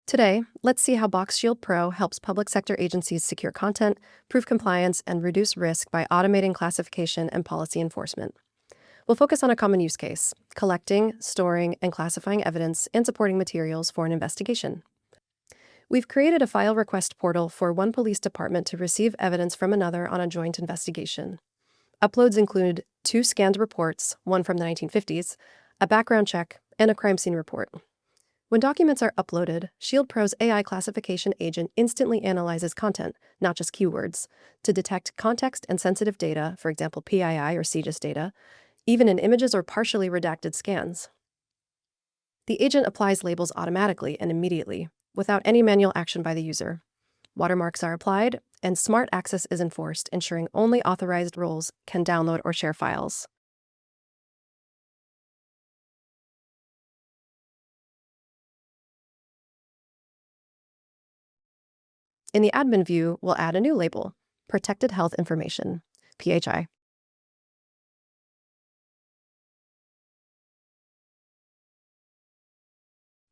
Today, let's see how Box Shield Pro helps public sector agencies secure content, prove compliance, and reduce risk by automating classification and policy enforcement. We'll focus on a common use case: collecting, storing, and classifying evidence and supporting materials for an investigation. We've created a file request portal for one police department to receive evidence from another on a joint investigation. Uploads include 2 scanned reports, one from the 1950s, a background check, and a crime scene report. When documents are uploaded, Shield Pro's AI classification agent instantly analyzes content, not just keywords, to detect context and sensitive data, for example PII or CJIS data, even in images or partially redacted scans. The agent applies labels automatically and immediately, without any manual action by the user. Watermarks are applied, and smart access is enforced, ensuring only authorized roles can download or share files. In the admin view, we'll add a new label: Protected Health Information, PHI.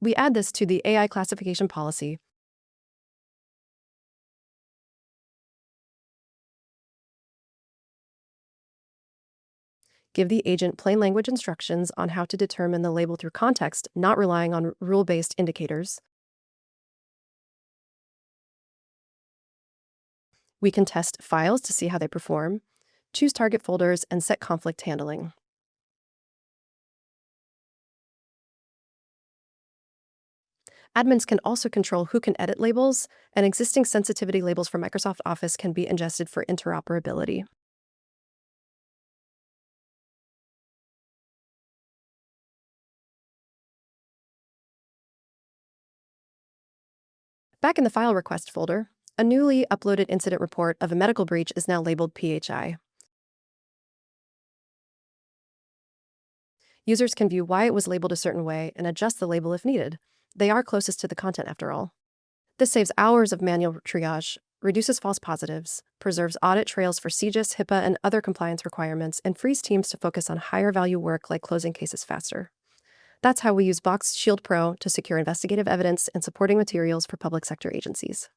We add this to the AI classification policy. Give the agent plain language instructions on how to determine the label through context, not relying on rule-based indicators. We can test files to see how they perform, choose target folders, and set conflict handling. Admins can also control who can edit labels, and existing sensitivity labels for Microsoft Office can be ingested for interoperability. Back in the file request folder, a newly uploaded incident report of a medical breach is now labeled PHI. Users can view why it was labeled a certain way and adjust the label if needed. They are closest to the content after all. This saves hours of manual triage, reduces false positives, preserves audit trails for CJIS, HIPAA, and other compliance requirements, and frees teams to focus on higher value work like closing cases faster. That's how we use Box Shield Pro to secure investigative evidence and supporting materials for public sector agencies.